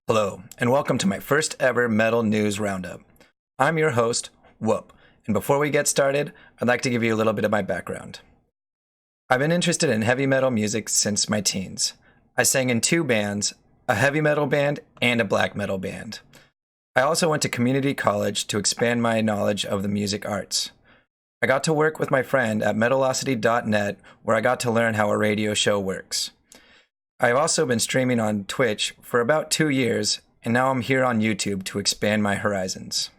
Hello, and welcome to my first ever Metal News Roundup. I'm your host, Whupp, and before we get started, I'd like to give you a little bit of my background. I've been interested in heavy metal music since my teens. I sang in two bands, a heavy metal band and a black metal band. I also went to community college to expand my knowledge of the music arts. I got to work with my friend at metalocity.net, where I got to learn how a radio show works. I've also been streaming on Twitch for about 2 years, and now I'm here on YouTube to expand my horizons.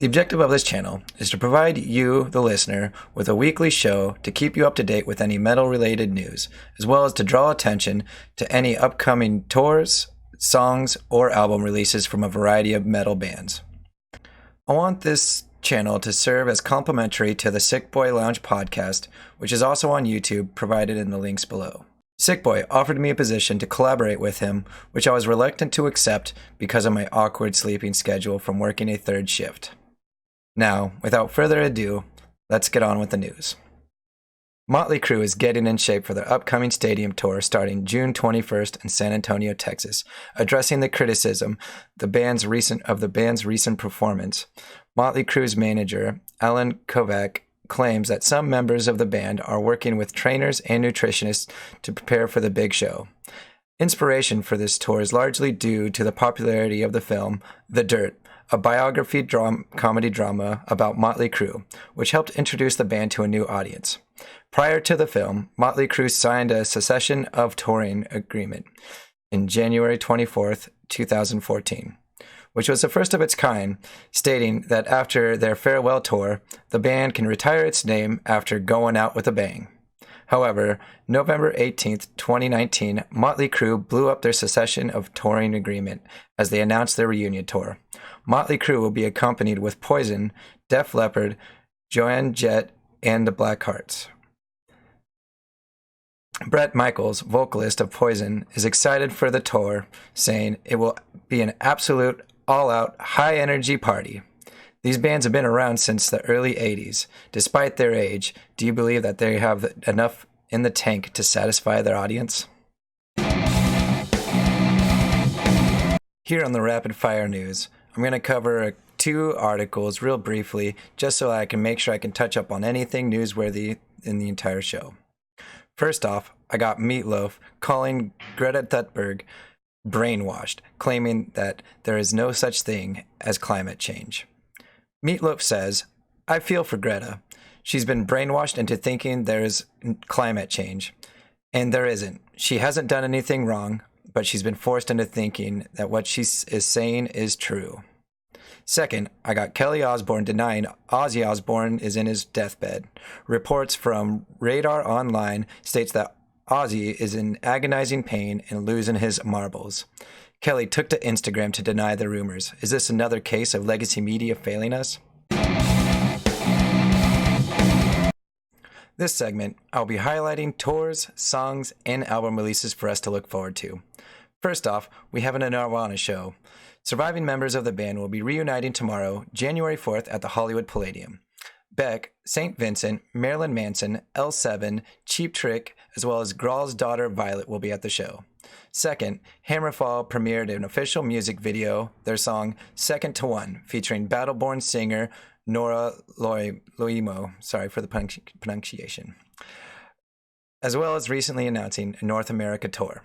The objective of this channel is to provide you, the listener, with a weekly show to keep you up to date with any metal-related news, as well as to draw attention to any upcoming tours, songs, or album releases from a variety of metal bands. I want this channel to serve as complimentary to the S1ckboy Lounge podcast, which is also on YouTube, provided in the links below. S1ckboy offered me a position to collaborate with him, which I was reluctant to accept because of my awkward sleeping schedule from working a third shift. Now, without further ado, let's get on with the news. Motley Crue is getting in shape for their upcoming stadium tour starting June 21st in San Antonio, Texas. Addressing the criticism of the band's recent performance, Motley Crue's manager, Alan Kovac, claims that some members of the band are working with trainers and nutritionists to prepare for the big show. Inspiration for this tour is largely due to the popularity of the film The Dirt, a biography comedy drama about Motley Crue, which helped introduce the band to a new audience. Prior to the film, Motley Crue signed a cessation of touring agreement in January 24th, 2014. Which was the first of its kind, stating that after their farewell tour, the band can retire its name after going out with a bang. However, November 18th, 2019, Motley Crue blew up their cessation of touring agreement as they announced their reunion tour. Motley Crue will be accompanied with Poison, Def Leppard, Joan Jett, and the Blackhearts. Bret Michaels, vocalist of Poison, is excited for the tour, saying it will be an absolute all-out, high-energy party. These bands have been around since the early 80s. Despite their age, do you believe that they have enough in the tank to satisfy their audience? Here on the Rapid Fire News, I'm going to cover 2 articles real briefly, just so I can make sure I can touch up on anything newsworthy in the entire show. First off, I got Loaf calling Greta Thunberg brainwashed, claiming that there is no such thing as climate change. Meatloaf says, "I feel for Greta. She's been brainwashed into thinking there's climate change, and there isn't. She hasn't done anything wrong, but she's been forced into thinking that what she is saying is true." Second, I got Kelly Osbourne denying Ozzy Osbourne is in his deathbed. Reports from Radar Online states that Ozzy is in agonizing pain and losing his marbles. Kelly took to Instagram to deny the rumors. Is this another case of legacy media failing us? This segment, I'll be highlighting tours, songs, and album releases for us to look forward to. First off, we have an Nirvana show. Surviving members of the band will be reuniting tomorrow, January 4th at the Hollywood Palladium. Beck, St. Vincent, Marilyn Manson, L7, Cheap Trick, as well as Grawl's daughter Violet will be at the show. Second, Hammerfall premiered an official music video, their song Second to One, featuring Battleborn singer Nora Loimo, sorry for the pronunciation, as well as recently announcing a North America tour.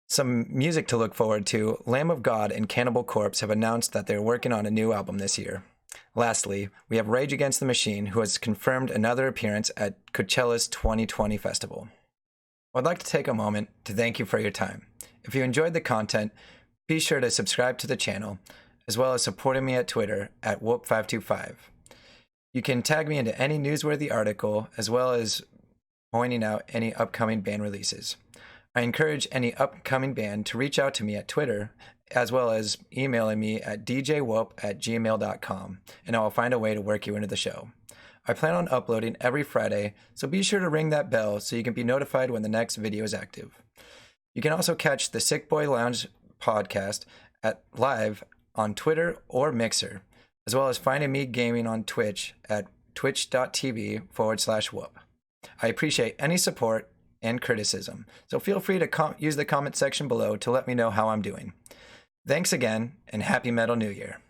Some music to look forward to, Lamb of God and Cannibal Corpse have announced that they're working on a new album this year. Lastly, we have Rage Against the Machine, who has confirmed another appearance at Coachella's 2020 festival. I'd like to take a moment to thank you for your time. If you enjoyed the content, be sure to subscribe to the channel, as well as supporting me at Twitter at Whupp525. You can tag me into any newsworthy article, as well as pointing out any upcoming band releases. I encourage any upcoming band to reach out to me at Twitter, as well as emailing me at djwhupp@gmail.com, and I will find a way to work you into the show. I plan on uploading every Friday, so be sure to ring that bell so you can be notified when the next video is active. You can also catch the S1ckboy Lounge podcast live on Twitter or Mixer, as well as finding me gaming on Twitch at twitch.tv/Whupp. I appreciate any support and criticism, so feel free to use the comment section below to let me know how I'm doing. Thanks again, and Happy Metal New Year!